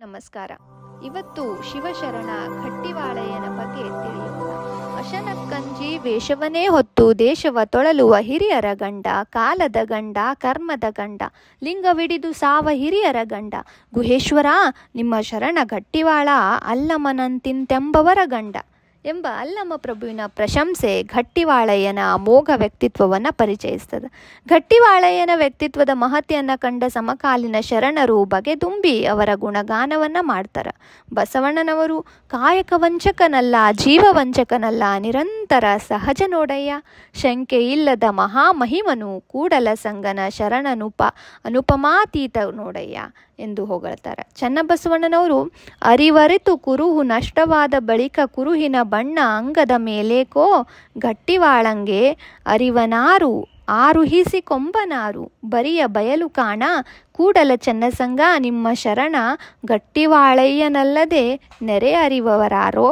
ನಮಸ್ಕಾರ. ಇವತ್ತು ಶಿವಶರಣ ಘಟ್ಟಿವಾಳಯ್ಯನ ಬಗ್ಗೆ ತಿಳಿಯೋಣ. ಅಶನಕ್ಕಂಜಿ ವೇಷವನ್ನೇ ಹೊತ್ತು ದೇಶವ ತೊಳಲುವ ಹಿರಿಯರ ಗಂಡ, ಕಾಲದ ಗಂಡ, ಕರ್ಮದ ಗಂಡ, ಲಿಂಗವಿಡಿದು ಸಾವ ಹಿರಿಯರ ಗಂಡ, ಗುಹೇಶ್ವರ ನಿಮ್ಮ ಶರಣ ಘಟ್ಟಿವಾಳ ಅಲ್ಲಮನಂತಿಂತೆಂಬವರ ಗಂಡ ಎಂಬ ಅಲ್ಲಮ ಪ್ರಭುವಿನ ಪ್ರಶಂಸೆ ಘಟ್ಟಿವಾಳಯ್ಯನ ಅಮೋಘ ವ್ಯಕ್ತಿತ್ವವನ್ನು ಪರಿಚಯಿಸ್ತದೆ. ಘಟ್ಟಿವಾಳಯ್ಯನ ವ್ಯಕ್ತಿತ್ವದ ಮಹತ್ತೆಯನ್ನು ಕಂಡ ಸಮಕಾಲೀನ ಶರಣರು ಬಗೆದುಂಬಿ ಅವರ ಗುಣಗಾನವನ್ನು ಮಾಡ್ತಾರೆ. ಬಸವಣ್ಣನವರು ಕಾಯಕ ವಂಚಕನಲ್ಲ, ಜೀವವಂಚಕನಲ್ಲ, ನಿರಂತರ ಸಹಜ ನೋಡಯ್ಯ, ಶಂಕೆ ಇಲ್ಲದ ಮಹಾಮಹಿಮನು, ಕೂಡಲ ಸಂಗನ ಅನುಪಮಾತೀತ ನೋಡಯ್ಯ ಎಂದು ಹೊಗಳ್ತಾರೆ. ಚನ್ನಬಸವಣ್ಣನವರು ಅರಿವರಿತು ಕುರುಹು ನಷ್ಟವಾದ ಬಳಿಕ ಕುರುಹಿನ ಬಣ್ಣ ಅಂಗದ ಮೇಲೇಕೋ ಗಟ್ಟಿವಾಳಂಗೆ ಅರಿವನಾರು ಆರುಹಿಸಿ ಕೊಂಬನಾರು ಬರಿಯ ಬಯಲು ಕಾಣ ಕೂಡಲ ಚೆನ್ನಸಂಗ ನಿಮ್ಮ ಶರಣ ಗಟ್ಟಿವಾಳಯ್ಯನಲ್ಲದೆ ನೆರೆ ಅರಿವವರಾರೋ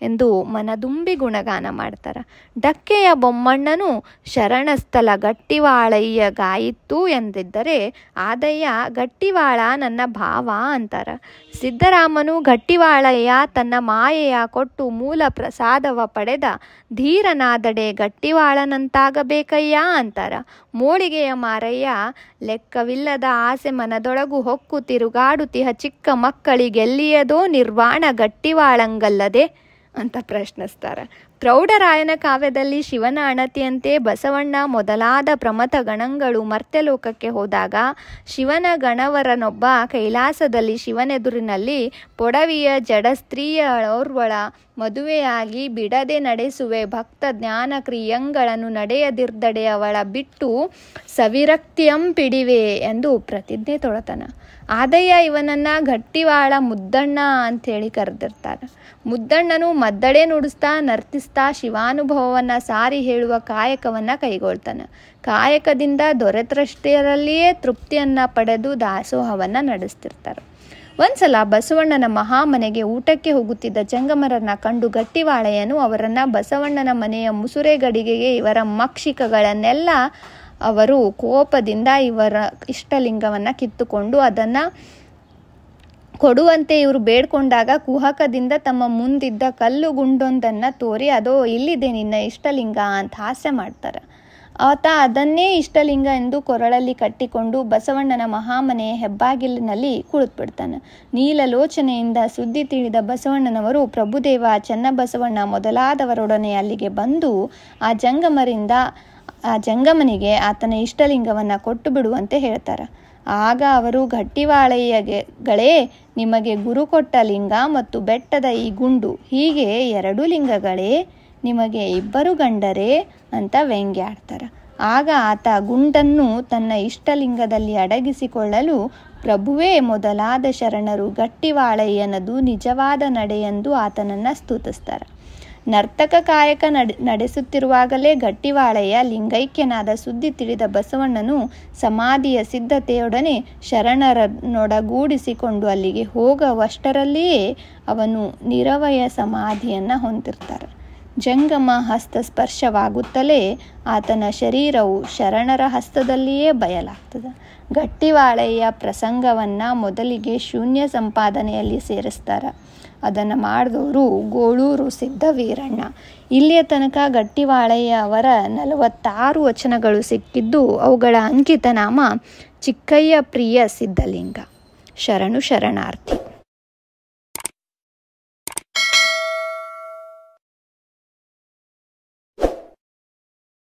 ಎಂದು ಮನದುಂಬಿ ಗುಣಗಾನ ಮಾಡ್ತಾರೆ. ಡಕ್ಕೆಯ ಬೊಮ್ಮಣ್ಣನು ಶರಣಸ್ಥಳ ಗಟ್ಟಿವಾಳಯ್ಯಗಾಯಿತು ಎಂದಿದ್ದರೆ ಆದಯ್ಯ ಗಟ್ಟಿವಾಳ ನನ್ನ ಭಾವ ಅಂತಾರೆ. ಸಿದ್ದರಾಮನು ಗಟ್ಟಿವಾಳಯ್ಯ ತನ್ನ ಮಾಯೆಯ ಕೊಟ್ಟು ಮೂಲ ಪ್ರಸಾದವ ಪಡೆದ ಧೀರನಾದಡೆ ಗಟ್ಟಿವಾಳನಂತಾಗಬೇಕಯ್ಯ ಅಂತಾರೆ. ಮೋಳಿಗೆಯ ಮಾರಯ್ಯ ಲೆಕ್ಕವಿಲ್ಲದ ಆಸೆ ಮನದೊಳಗು ಹೊಕ್ಕು ತಿರುಗಾಡುತ್ತಿಹ ಚಿಕ್ಕ ಮಕ್ಕಳಿಗೆಲ್ಲಿಯದೋ ನಿರ್ವಾಣ ಗಟ್ಟಿವಾಳಂಗಲ್ಲದೆ ಅಂತ ಪ್ರಶ್ನಿಸ್ತಾರೆ. ಪ್ರೌಢರಾಯನ ಕಾವ್ಯದಲ್ಲಿ ಶಿವನ ಅಣತಿಯಂತೆ ಬಸವಣ್ಣ ಮೊದಲಾದ ಪ್ರಮಥ ಗಣಗಳು ಮರ್ತ್ಯಲೋಕಕ್ಕೆ ಹೋದಾಗ ಶಿವನ ಗಣವರನೊಬ್ಬ ಕೈಲಾಸದಲ್ಲಿ ಶಿವನೆದುರಿನಲ್ಲಿ ಪೊಡವಿಯ ಜಡಸ್ತ್ರೀಯಳೋರ್ವಳ ಮದುವೆಯಾಗಿ ಬಿಡದೆ ನಡೆಸುವೆ ಭಕ್ತ ಜ್ಞಾನ ಕ್ರಿಯಂಗಳನ್ನು ನಡೆಯದಿರ್ದಡೆ ಅವಳ ಬಿಟ್ಟು ಸವಿರಕ್ತಿಯಂಪಿಡಿವೆ ಎಂದು ಪ್ರತಿಜ್ಞೆ ತೊಳತನ. ಆದಯ್ಯ ಇವನನ್ನು ಗಟ್ಟಿವಾಳ ಮುದ್ದಣ್ಣ ಅಂಥೇಳಿ ಕರೆದಿರ್ತಾರೆ. ಮುದ್ದಣ್ಣನು ಮದ್ದಳೆ ನುಡಿಸ್ತಾ ನರ್ತಿಸ್ತಾ ಶಿವಾನುಭವವನ್ನು ಸಾರಿ ಹೇಳುವ ಕಾಯಕವನ್ನು ಕೈಗೊಳ್ತಾನೆ. ಕಾಯಕದಿಂದ ದೊರೆತರಷ್ಟರಲ್ಲಿಯೇ ತೃಪ್ತಿಯನ್ನು ಪಡೆದು ದಾಸೋಹವನ್ನು ನಡೆಸ್ತಿರ್ತಾರೆ. ಒಂದ್ಸಲ ಬಸವಣ್ಣನ ಮಹಾಮನೆಗೆ ಊಟಕ್ಕೆ ಹೋಗುತ್ತಿದ್ದ ಜಂಗಮರನ್ನ ಕಂಡು ಗಟ್ಟಿವಾಳಯ್ಯನು ಅವರನ್ನು ಬಸವಣ್ಣನ ಮನೆಯ ಮುಸುರೆ ಗಡಿಗೆಗೆ ಇವರ ಮಕ್ಷಿಕಗಳನ್ನೆಲ್ಲ ಅವರು ಕೋಪದಿಂದ ಇವರ ಇಷ್ಟಲಿಂಗವನ್ನು ಕಿತ್ತುಕೊಂಡು ಅದನ್ನು ಕೊಡುವಂತೆ ಇವರು ಬೇಡ್ಕೊಂಡಾಗ ಕುಹಕದಿಂದ ತಮ್ಮ ಮುಂದಿದ್ದ ಕಲ್ಲು ಗುಂಡೊಂದನ್ನು ತೋರಿ ಅದೋ ಇಲ್ಲಿದೆ ನಿನ್ನ ಇಷ್ಟಲಿಂಗ ಅಂತ ಹಾಸ್ಯ ಮಾಡ್ತಾರೆ. ಆತ ಅದನ್ನೇ ಇಷ್ಟಲಿಂಗ ಎಂದು ಕೊರಳಲ್ಲಿ ಕಟ್ಟಿಕೊಂಡು ಬಸವಣ್ಣನ ಮಹಾಮನೆಯ ಹೆಬ್ಬಾಗಿಲಿನಲ್ಲಿ ಕುಳಿತುಬಿಡ್ತಾನೆ. ನೀಲಲೋಚನೆಯಿಂದ ಸುದ್ದಿ ತಿಳಿದ ಬಸವಣ್ಣನವರು ಪ್ರಭುದೇವ, ಚನ್ನಬಸವಣ್ಣ ಮೊದಲಾದವರೊಡನೆ ಅಲ್ಲಿಗೆ ಬಂದು ಆ ಜಂಗಮನಿಗೆ ಆತನ ಇಷ್ಟಲಿಂಗವನ್ನು ಕೊಟ್ಟು ಬಿಡುವಂತೆ ಹೇಳ್ತಾರೆ. ಆಗ ಅವರು ಗಟ್ಟಿವಾಳಯ್ಯಗಳೇ, ನಿಮಗೆ ಗುರು ಕೊಟ್ಟ ಲಿಂಗ ಮತ್ತು ಬೆಟ್ಟದ ಈ ಗುಂಡು, ಹೀಗೆ 2 ಲಿಂಗಗಳೇ, ನಿಮಗೆ 2 ಗಂಡರೇ ಅಂತ ವ್ಯಂಗ್ಯಾಡ್ತಾರೆ. ಆಗ ಆತ ಗುಂಡನ್ನು ತನ್ನ ಇಷ್ಟಲಿಂಗದಲ್ಲಿ ಅಡಗಿಸಿಕೊಳ್ಳಲು ಪ್ರಭುವೇ ಮೊದಲಾದ ಶರಣರು ಗಟ್ಟಿವಾಳಯ್ಯನದು ನಿಜವಾದ ನಡೆಯೆಂದು ಆತನನ್ನು ಸ್ತುತಿಸ್ತಾರೆ. ನರ್ತಕ ಕಾಯಕ ನಡೆಸುತ್ತಿರುವಾಗಲೇ ಗಟ್ಟಿವಾಳಯ್ಯ ಲಿಂಗೈಕ್ಯನಾದ ಸುದ್ದಿ ತಿಳಿದ ಬಸವಣ್ಣನು ಸಮಾಧಿಯ ಸಿದ್ಧತೆಯೊಡನೆ ಶರಣರನ್ನೊಡಗೂಡಿಸಿಕೊಂಡು ಅಲ್ಲಿಗೆ ಹೋಗುವಷ್ಟರಲ್ಲಿಯೇ ಅವನು ನಿರವಯ ಸಮಾಧಿಯನ್ನು ಹೊಂದಿರ್ತಾರೆ. ಜಂಗಮ ಹಸ್ತ ಸ್ಪರ್ಶವಾಗುತ್ತಲೇ ಆತನ ಶರೀರವು ಶರಣರ ಹಸ್ತದಲ್ಲಿಯೇ ಬಯಲಾಗ್ತದೆ. ಗಟ್ಟಿವಾಳಯ್ಯ ಪ್ರಸಂಗವನ್ನು ಮೊದಲಿಗೆ ಶೂನ್ಯ ಸಂಪಾದನೆಯಲ್ಲಿ ಸೇರಿಸ್ತಾರೆ. ಅದನ್ನು ಮಾಡಿದವರು ಗೋಳೂರು ಸಿದ್ದವೀರಣ್ಣ. ಇಲ್ಲಿಯ ತನಕ ಗಟ್ಟಿವಾಳಯ್ಯ ಅವರ 46 ವಚನಗಳು ಸಿಕ್ಕಿದ್ದು ಅವುಗಳ ಅಂಕಿತ ನಾಮ ಚಿಕ್ಕಯ್ಯ ಪ್ರಿಯ ಸಿದ್ಧಲಿಂಗ. ಶರಣು ಶರಣಾರ್ಥಿ.